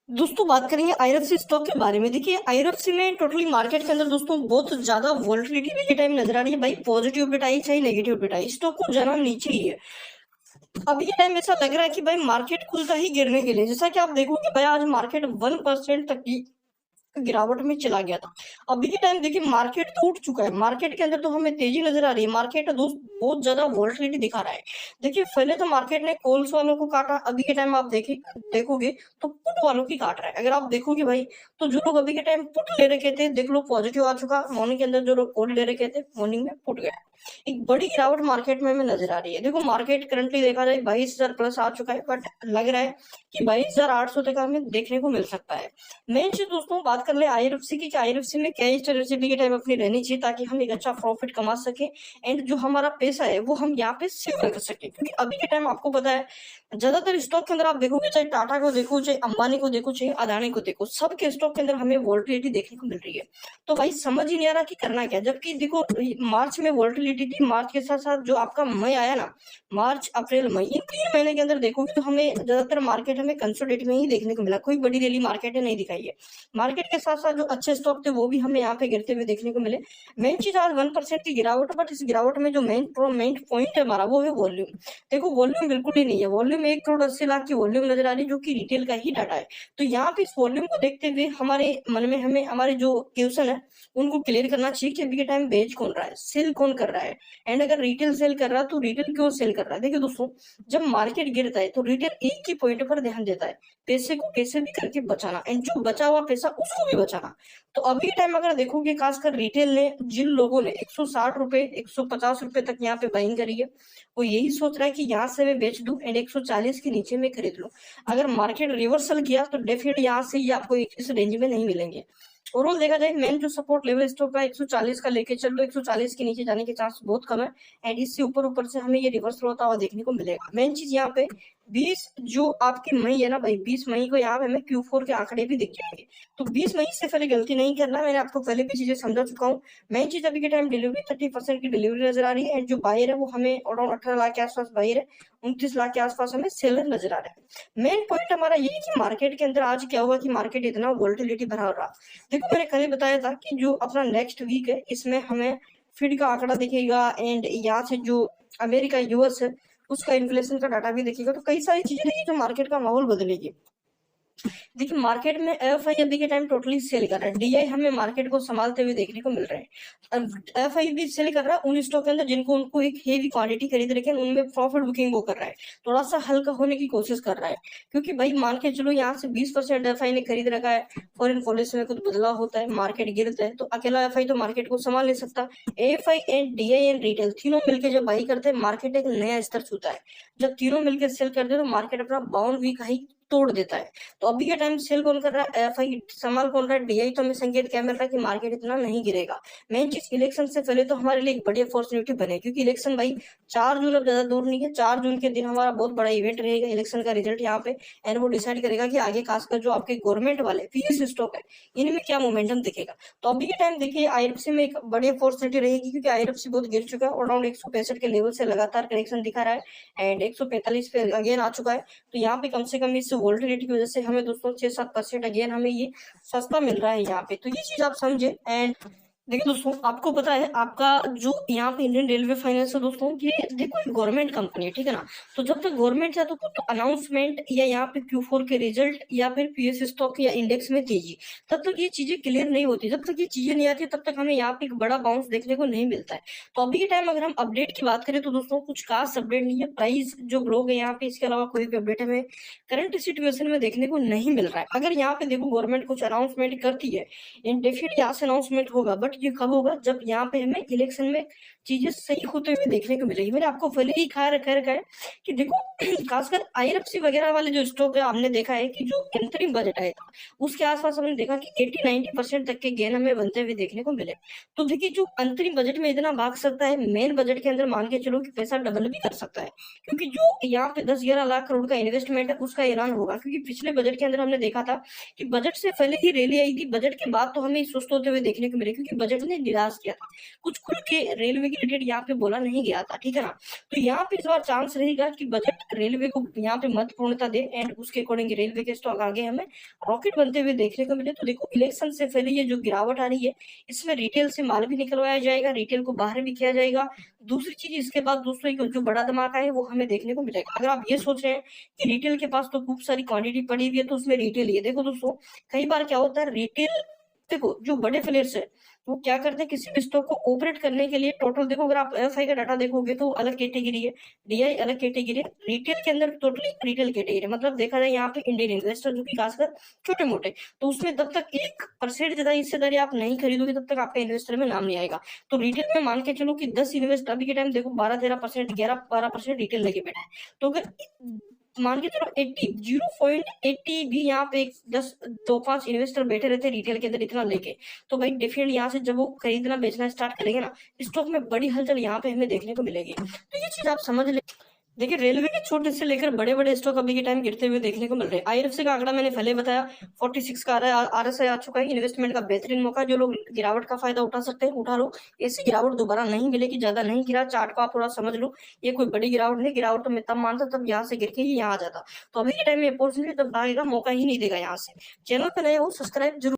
दोस्तों बात करेंगे आईआरएफसी स्टॉक के बारे में। देखिए आईआरएफसी में टोटली मार्केट के अंदर दोस्तों बहुत ज्यादा वॉलेटिलिटी के टाइम नजर आ रही है भाई। पॉजिटिव बिट आई चाहे नेगेटिव बिट आई, स्टॉक को जाना नीचे ही है। अभी के टाइम ऐसा लग रहा है कि भाई मार्केट खुलता ही गिरने के लिए, जैसा कि आप देखोगे भाई आज मार्केट 1% तक की गिरावट में चला गया था। अभी के टाइम देखिए मार्केट तो उठ चुका है, मार्केट के अंदर तो हमें तेजी नजर आ रही है। मार्केट दोस्त बहुत ज्यादा वॉलेटिलिटी दिखा रहा है। देखिए पहले तो मार्केट ने कॉल्स वालों को काटा, अभी के टाइम आप देखोगे तो पुट वालों की काट रहा है। अगर आप देखोगे भाई तो जो लोग अभी के टाइम पुट ले रखे थे देख लो पॉजिटिव आ चुका, मॉर्निंग के अंदर जो लोग कॉल ले रखे थे मॉर्निंग में पुट गया। एक बड़ी गिरावट मार्केट में हमें नजर आ रही है। देखो मार्केट करंटली देखा जाए 22,000 प्लस आ चुका है, बट लग रहा है कि 22,800 तक हमें देखने को मिल सकता है। मेन चीज दोस्तों बात कर ले आईआरएफसी की, आईआरएफसी में क्या स्ट्रेटेजी के टाइम अपनी रहनी चाहिए ताकि हम एक अच्छा प्रॉफिट कमा सके एंड जो हमारा पैसा है वो हम यहाँ पे सेव कर सके। क्योंकि अभी के टाइम आपको पता है ज्यादातर स्टॉक के अंदर आप देखोगे, चाहे टाटा को देखो, चाहे अंबानी को देखो, चाहे अदानी को देखो, सबके स्टॉक के अंदर हमें वॉलेटिलिटी देखने को मिल रही है। तो भाई समझ ही नहीं आ रहा कि करना क्या। जबकि देखो मार्च में वॉलेटिलिटी थी, मार्च के साथ साथ जो आपका मई आया ना, मार्च अप्रैल मई इन 3 महीने के अंदर देखोगे तो हमें ज्यादातर मार्केट हमें कंसोलिडेट में ही देखने को मिला, कोई बड़ी रैली मार्केट ने नहीं दिखाई है। मार्केट के साथ साथ जो अच्छे स्टॉक थे वो भी हमें यहाँ पे गिरते हुए देखने को मिले। मेन चीज आज 1% की गिरावट, बट इस गिरावट में जो मेन पॉइंट है हमारा वो है वॉल्यूम। देखो वॉल्यूम बिल्कुल ही नहीं है, वॉल्यूम 1,80,00,000 की वॉल्यूम नजर आ रही है जो कि रिटेल का ही डाटा है। तो यहाँ पे इस वॉल्यूम को देखते हुए हमारे मन में हमें हमारे जो क्वेश्चन है उनको क्लियर करना चाहिए कि अभी के टाइम बेच कौन रहा है, सेल कौन कर रहा है। एंड अगर रिटेल सेल कर रहा है तो रिटेल क्यों सेल कर रहा है। देखिए दोस्तों जब मार्केट गिरता है तो रिटेल एक ही पॉइंट पर ध्यान देता है, पैसे को कैसे भी करके बचाना एंड जो बचा हुआ पैसा उसको भी बचाना। तो अभी के टाइम अगर देखोगे खासकर रिटेल ने, जिन लोगों ने 160 रुपए 150 रुपए तक यहाँ पे बाइंग करी है, वो यही सोच रहा है कि यहाँ से मैं बेच दूं एंड 140 के नीचे में खरीद लूं। अगर मार्केट रिवर्सल किया तो डेफिनेट यहाँ से ये आपको इस रेंज में नहीं मिलेंगे। ओवरऑल देखा जाए मेन जो सपोर्ट लेवल स्टॉक का 140 का लेके चल लो, 140 के नीचे जाने के चांस बहुत कम है। एंड इससे ऊपर ऊपर से हमें ये रिवर्सल होता हुआ देखने को मिलेगा। मेन चीज यहाँ पे 20 जो आपकी मई है ना भाई, 20 मई को यहाँ पे हमें Q4 के आंकड़े भी दिख जाएंगे। तो 20 मई से पहले गलती नहीं करना, मैंने आपको पहले भी चीजें समझा चुका हूँ। मेन चीज अभी के टाइम डिलीवरी 30% की डिलीवरी नजर आ रही है एंड जो बायर है वो हमें अराउंड 18 लाख के आसपास बायर है, 29 लाख के आसपास हमें सेलर नजर आ रहा है। मेन पॉइंट हमारा ये है कि मार्केट के अंदर आज क्या हुआ कि मार्केट इतना वोलेटिलिटी भरा रहा। देखो मैंने कल ही बताया था कि जो अपना नेक्स्ट वीक है इसमें हमें फीड का आंकड़ा दिखेगा एंड यहाँ से जो अमेरिका यूएस है उसका इन्फ्लेशन का डाटा भी दिखेगा। तो कई सारी चीजें रहेगी जो मार्केट का माहौल बदलेगी। देखिए मार्केट में एफआई अभी के टाइम टोटली सेल कर रहा है, डीआई हमें मार्केट को संभालते हुए देखने को मिल रहे हैं। एफआई भी सेल कर रहा है उन स्टॉक के अंदर जिनको उनको एक हेवी क्वांटिटी खरीद रखे हैं, उनमें प्रॉफिट बुकिंग वो कर रहा है, थोड़ा सा हल्का होने की कोशिश कर रहा है। क्योंकि भाई मान के चलो यहाँ से 20% एफआई ने खरीद रखा है, फॉरेन पॉलिसी में कुछ बदलाव होता है, मार्केट गिरता है तो अकेला एफआई तो मार्केट को संभाल नहीं सकता। FI and DI and retail तीनों मिलकर जब बाई करते हैं मार्केट एक नया स्तर छूता है। जब तीनों मिलकर सेल करते हैं तो मार्केट अपना बाउंड वीक हाई तोड़ देता है। तो अभी के टाइम सेल कौन कर रहा है, एफआई संभाल कौन रहा है, डीआई। तो हमें संकेत क्या मिल रहा है कि मार्केट इतना नहीं गिरेगा। मेन चीज इलेक्शन से पहले तो हमारे लिए एक बड़ी अपॉर्चुनिटी बने, क्योंकि इलेक्शन भाई 4 जून अब ज्यादा दूर नहीं है। 4 जून के दिन हमारा बहुत बड़ा इवेंट रहेगा, इलेक्शन का रिजल्ट यहाँ पे एंड वो डिसाइड करेगा कि आगे खासकर जो आपके गवर्नमेंट वाले पीएस स्टॉक है इनमें क्या मोमेंटम दिखेगा। तो अभी के टाइम देखिए आईआरएफसी में एक बड़ी अपॉर्चुनिटी रहेगी, क्योंकि आईआरएफसी बहुत गिर चुका है, अराउंड 165 के लेवल से लगातार करेक्शन दिखा रहा है एंड 145 पे अगेन आ चुका है। तो यहाँ पे कम से कम इस वोल्टिलिटी की वजह से हमें दोस्तों 6-7% अगेन हमें ये सस्ता मिल रहा है यहाँ पे। तो ये चीज आप समझे। एंड देखिए दोस्तों आपको पता है आपका जो यहाँ पे इंडियन रेलवे फाइनेंस है दोस्तों, ये देखो एक गवर्नमेंट कंपनी है, ठीक है ना। तो जब तक गवर्नमेंट है तो कुछ अनाउंसमेंट या यहाँ पे Q4 के रिजल्ट या फिर पीएस स्टॉक या इंडेक्स में तेजी, तब तक ये चीजें क्लियर नहीं होती। जब तक ये चीजें नहीं आती तब तक हमें यहाँ पे एक बड़ा बाउंस देखने को नहीं मिलता है। तो अभी के टाइम अगर हम अपडेट की बात करें तो दोस्तों कुछ खास अपडेट नहीं है, प्राइस जो ग्रो है यहाँ पे, इसके अलावा कोई भी अपडेट हमें करंट सिचुएशन में देखने को नहीं मिल रहा है। अगर यहाँ पे देखो गवर्नमेंट कुछ अनाउंसमेंट करती है, डेफिनेटली यहाँ से अनाउंसमेंट होगा, बट ये कब होगा जब यहाँ पे हमें इलेक्शन में चीजें सही होते हुए देखने को मिलेगी। मैंने आपको पहले ही कह रखा है कि देखो खासकर आईआरएफसी वगैरह वाले जो स्टॉक है हमने देखा है कि जो अंतरिम बजट आया था उसके आसपास हमने देखा कि 80-90% तक के गेन हमें बनते हुए देखने को मिले। तो देखिए जो अंतरिम बजट में इतना भाग सकता है, मेन बजट के अंदर मान के चलो कि पैसा डबल भी कर सकता है। क्योंकि जो यहाँ पे 10-11 लाख करोड़ का इन्वेस्टमेंट है उसका ऐलान होगा। क्योंकि पिछले बजट के अंदर हमने देखा था कि बजट से पहले ही रैली आई थी, बजट के बाद तो हमें सुस्त होते हुए देखने को मिले, क्योंकि बजट ने निराश किया था। कुछ खुल के रेलवे के रिलेटेड यहाँ पे बोला नहीं गया था, ठीक है ना। तो यहाँ पे इस बार चांस रहेगा कि बजट रेलवे को यहाँ पे महत्वपूर्णता दे एंड उसके अकॉर्डिंग रेलवे के स्टॉक आगे हमें रॉकेट बनते हुए देखने को मिले। तो देखो इलेक्शन से पहले ये जो गिरावट आ रही है, इसमें रिटेल से माल भी निकलवाया जाएगा, रिटेल को बाहर भी किया जाएगा। दूसरी चीज इसके बाद दोस्तों एक जो बड़ा धमाका है वो हमें देखने को मिलेगा। अगर आप ये सोच रहे हैं कि रिटेल के पास तो खूब सारी क्वांटिटी पड़ी हुई है तो उसमें रिटेल, ये देखो दोस्तों कई बार क्या होता है रिटेल, देखो जो बड़े प्लेयर्स है वो क्या करते हैं किसी भी स्टॉक को ऑपरेट करने के लिए टोटल, देखो अगर आप एफआई का डाटा देखोगे तो अलग कैटेगरी है, डीआई अलग कैटेगरी है, रिटेल के अंदर टोटली रिटेल कैटेगरी है। मतलब देखा जाए यहाँ पे इंडियन इन्वेस्टर जो कि खासकर छोटे मोटे, तो उसमें तब तक 1% ज्यादा हिस्सेदारी आप नहीं खरीदोगे तब तक आपका इन्वेस्टर में नाम नहीं आएगा। तो रिटेल में मान के चलो कि 10 इन्वेस्ट अभी के टाइम देखो 12-13%, 11-12% रिटेल लेके बैठा है। तो अगर मान के चलो 0.80 भी यहाँ पे 10-2-5 इन्वेस्टर बैठे रहते रिटेल के अंदर इतना लेके, तो भाई डेफिनेटली यहाँ से जब वो खरीदना बेचना स्टार्ट करेंगे ना, स्टॉक में बड़ी हलचल यहाँ पे हमें देखने को मिलेगी। तो ये चीज आप समझ ले। देखिए रेलवे के छोटे से लेकर बड़े बड़े स्टॉक अभी के टाइम गिरते हुए देखने को मिल रहे हैं। आईआरएफसी का आंकड़ा मैंने पहले बताया 46 का आ रहा है, आरएसआई आ चुका है। इन्वेस्टमेंट का बेहतरीन मौका, जो लोग गिरावट का फायदा उठा सकते हैं उठा लो। ऐसी गिरावट दोबारा नहीं मिलेगी, ज्यादा नहीं गिरा, चार्ट को आप थोड़ा समझ लो, ये कोई बड़ी गिरावट नहीं। गिरावट तो मैं तब मानता तब यहाँ से गिर के ही यहाँ आ जाता, तो अभी के टाइम में अपॉर्चुनिटी तब आएगा, मौका ही नहीं देगा यहाँ से। चैनल पे नए हो सब्सक्राइब जरूर।